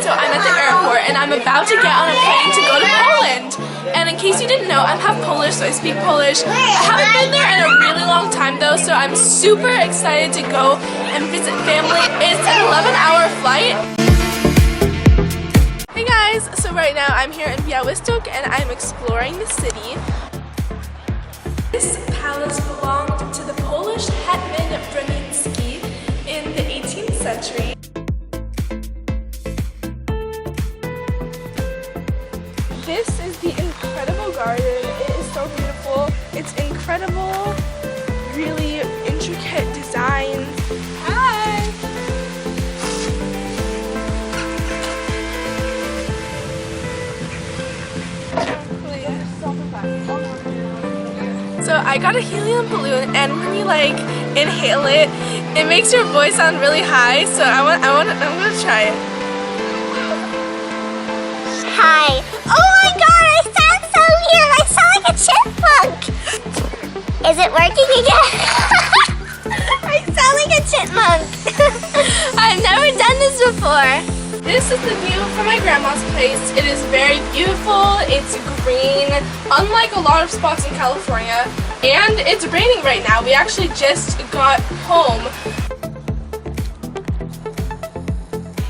so I'm at the airport and I'm about to get on a plane to go to Poland. And in case you didn't know, I'm half Polish, so I speak Polish. I haven't been there in a really long time though, so I'm super excited to go and visit family. It's an 11-hour flight. Hey guys, so right now I'm here in Białystok and I'm exploring the city. This palace belonged to the Polish hetman Broniński in the 18th century. This is the incredible garden. It is so beautiful. It's incredible, really intricate designs. Hi! So I got a helium balloon, and when you like inhale it, it makes your voice sound really high. So I'm gonna try it. Hi. Oh my god, I sound so weird. I sound like a chipmunk. Is it working again? I sound like a chipmunk. I've never done this before. This is the view from my grandma's place. It is very beautiful. It's green, unlike a lot of spots in California. And it's raining right now. We actually just got home.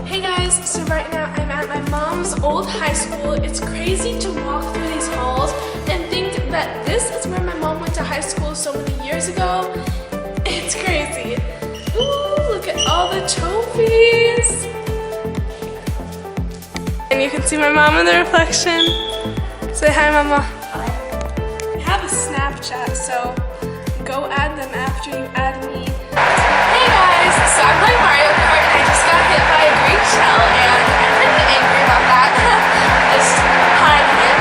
Hey guys, so right now I'm at my mom's old high school. It's crazy to walk through these halls and think that this is where my mom went to high school so many years ago. It's crazy. Ooh, look at all the trophies. And you can see my mom in the reflection. Say hi, Mama. I have a Snapchat, so go add them after you add me. Hey guys, so I'm playing Mario Kart and I just got hit by a green shell and I'm pretty angry about that. This time hit.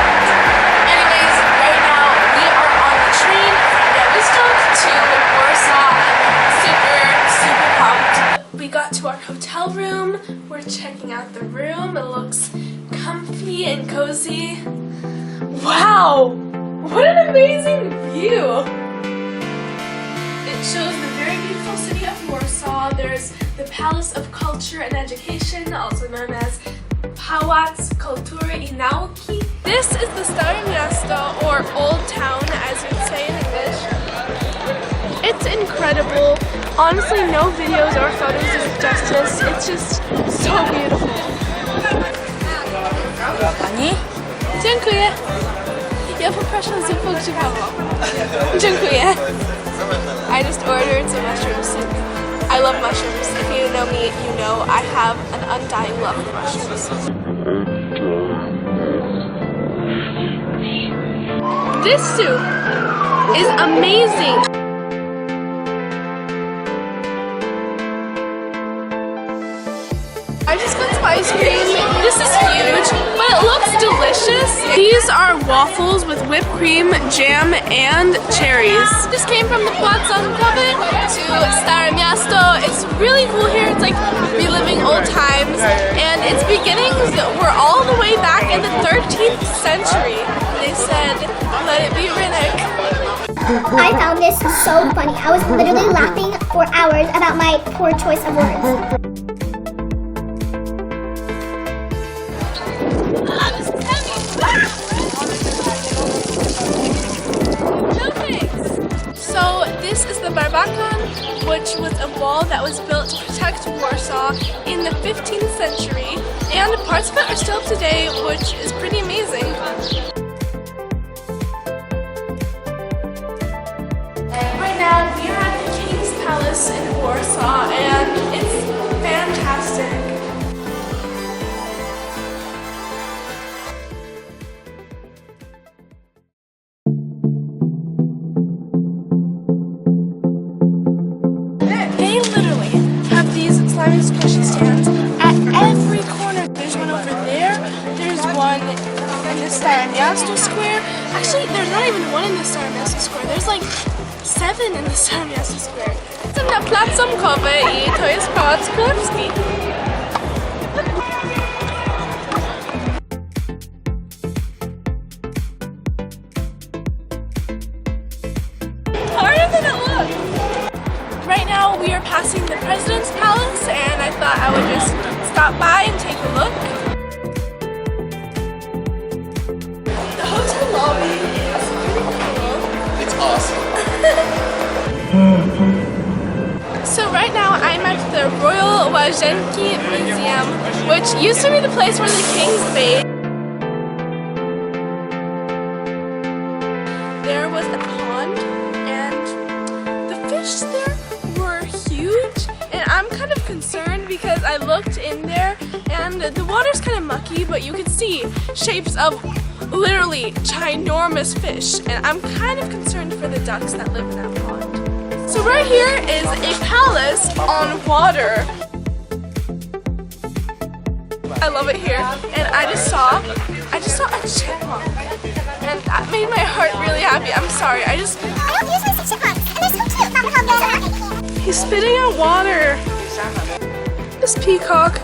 Anyways, right now we are on the train from Białystok to Warsaw. I'm super pumped. We got to our hotel room. We're checking out the room. It looks comfy and cozy. Wow! What an amazing view! It shows the very beautiful city of Warsaw. There's the Palace of Culture and Education, also known as Pałac Kultury I Nauki. This is the Stare Miasto, or Old Town, as you'd say in English. It's incredible. Honestly, no videos or photos do justice. It's just so beautiful. Pani? Dziękuję. Ja poproszę zupę grzybową. Dziękuję. I just ordered some mushroom soup. I love mushrooms. If you know me, you know I have an undying love for mushrooms. This soup is amazing. I just got some ice cream. This is huge, but it looks delicious. These are waffles with whipped cream, jam, and cherries. Just came from the Plac Zamkowy to Stare Miasto. It's really cool here. It's like reliving old times, and its beginnings were all the way back in the 13th century. They said, "Let it be Riddick." I found this so funny. I was literally laughing for hours about my poor choice of words. So this is the Barbakan, which was a wall that was built to protect Warsaw in the 15th century, and parts of it are still today, which is pretty amazing. Right now we are at the King's Palace in Warsaw, and it's fantastic. They literally have these slimy squishy stands at every corner. There's one over there. There's one in the Stare Miasto Square. Actually, there's not even one in the Stare Miasto Square. There's like 7 in the Stare Miasto Square. Jestem na Plac Zamkowy i to jest Pałac Królewski. Harder than it looks. Right now we are passing the President's Palace, and I thought I would just stop by and take a look. The hotel lobby is pretty cool. It's awesome. So right now I'm at the Royal Wajenki Museum, which used to be the place where the kings bathed. There was a pond and the fish there were huge, and I'm kind of concerned because I looked in there and the water's kind of mucky, but you can see shapes of literally ginormous fish, and I'm kind of concerned for the ducks that live in that pond. So right here is a palace on water. I love it here, and I just saw a chipmunk, and that made my heart really happy. I'm sorry, I don't usually see chipmunks, and they're so cute. He's spitting out water. This peacock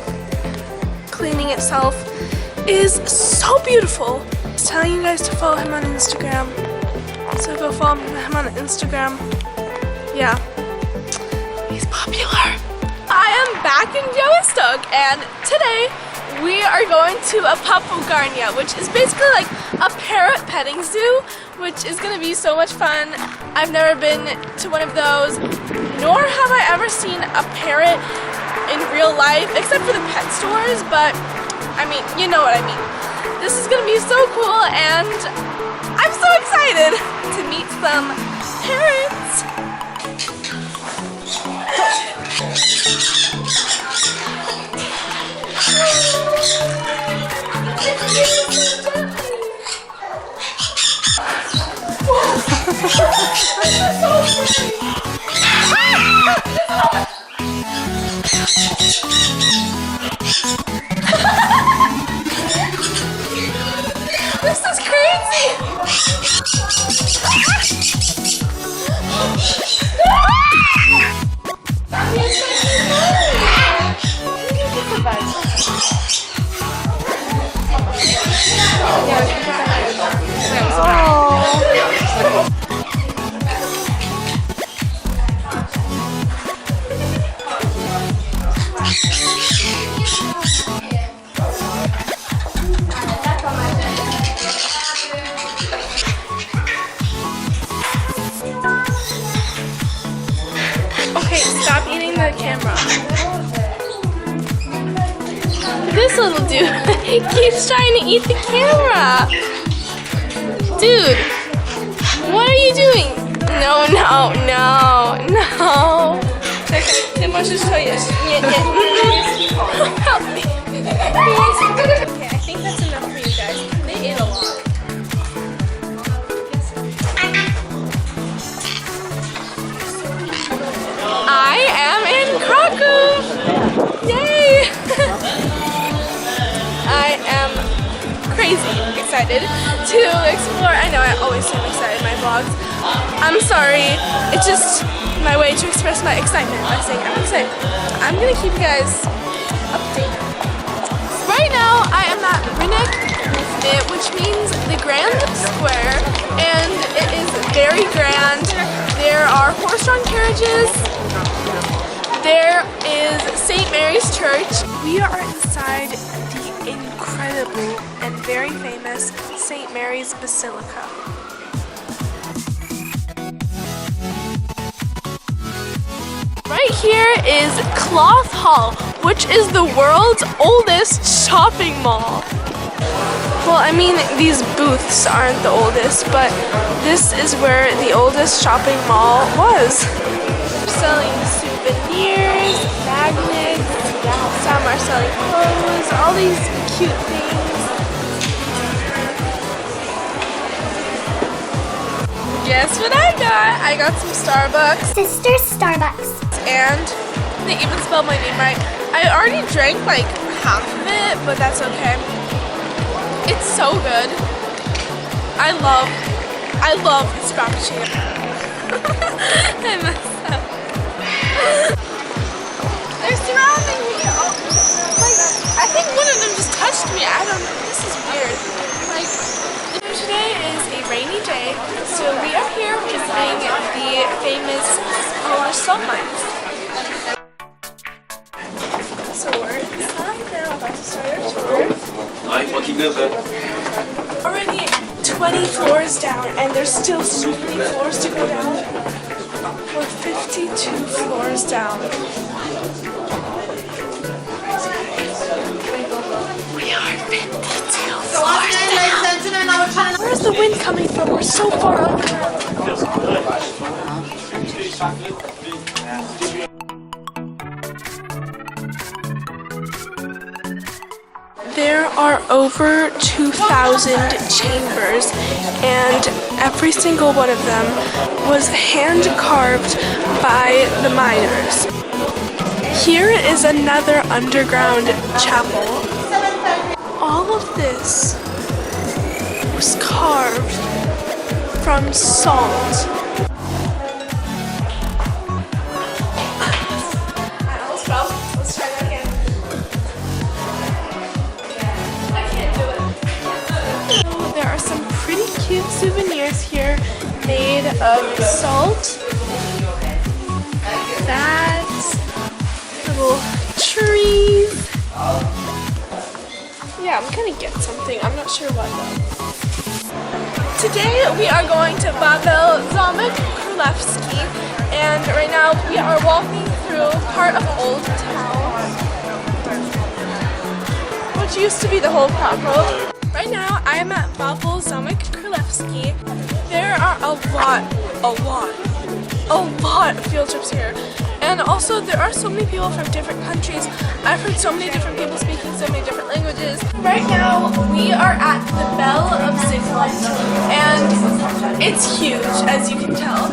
cleaning itself is so beautiful. He's telling you guys to follow him on Instagram, so go follow him on Instagram. Yeah, he's popular. I am back in Białystok, and today we are going to a papugarnia, which is basically like a parrot petting zoo, which is going to be so much fun. I've never been to one of those, nor have I ever seen a parrot in real life, except for the pet stores, but I mean, you know what I mean. This is going to be so cool, and I'm so excited to meet some parrots. This is crazy! Okay, stop eating the camera. This little dude keeps trying to eat the camera. Dude, what are you doing? No. Okay, możesz to jeść. Nie. Help me. Okay, I think that's enough for you guys. They ate a lot. I am in Krakow! Yay! I am crazy excited to explore. I know I always say I'm excited in my vlogs. I'm sorry. It's just my way to express my excitement by saying I'm excited. I'm gonna keep you guys updated. Right now I am at Rynek, which means the Grand Square, and it is very grand. There are horse-drawn carriages. There is St. Mary's Church. We are inside the incredible and very famous St. Mary's Basilica. Right here is Cloth Hall, which is the world's oldest shopping mall. Well, I mean, these booths aren't the oldest, but this is where the oldest shopping mall was. Selling souvenirs, magnets, some are selling clothes, all these cute things. Guess what I got? I got some Starbucks. Sister Starbucks. And they even spelled my name right. I already drank like half of it, but that's okay. It's so good. I love this frappuccino. I messed up. They're surrounding me. Oh, like, I think one of them just touched me. I don't know. This is weird. Like, today is a rainy day, so we are here visiting the famous Polish salt mines. So we're Now about to start our tour. Already 20 floors down, and there's still so many floors to go down. We're 52 floors down. We are 52 floors down. Where's the wind coming from? We're so far underground. There are over 2,000 chambers, and every single one of them was hand carved by the miners. Here is another underground chapel. All of this was carved from salt. I almost fell. Let's try that again. There are some pretty cute souvenirs here made of salt. That's little trees. Yeah, I'm gonna get something. I'm not sure what though. Today we are going to Babel Zamek Królewski, and right now we are walking through part of Old Town, which used to be the whole Prague. Right now, I'm at Babel Zamek Królewski. There are a lot of field trips here. And also, there are so many people from different countries. I've heard so many different people speaking so many different languages. Right now, we are at the Bell of Zigmund, and it's huge, as you can tell.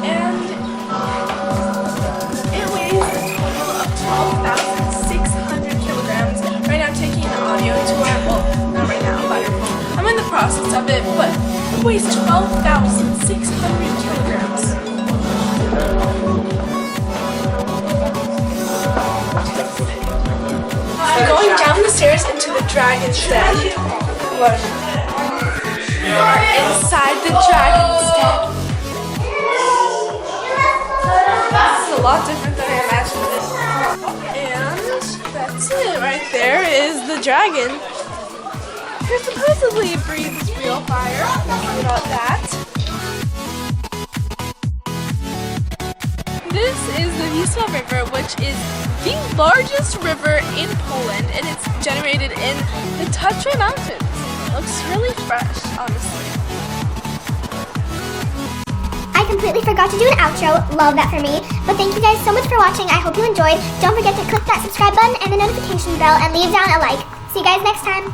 And it weighs a total of 12,600 kilograms. Right now, I'm taking an audio tour. Well, not right now, but I'm in the process of it. But it weighs 12,600 kilograms. I'm going down the stairs into the dragon's den. We are inside the dragon's den. This is a lot different than I imagined. And that's it. Right there is the dragon. Who supposedly breathes real fire. Nothing about that. This is the Wisła River, which is the largest river in Poland, and it's generated in the Tatra Mountains. It looks really fresh, honestly. I completely forgot to do an outro. Love that for me. But thank you guys so much for watching. I hope you enjoyed. Don't forget to click that subscribe button and the notification bell and leave down a like. See you guys next time.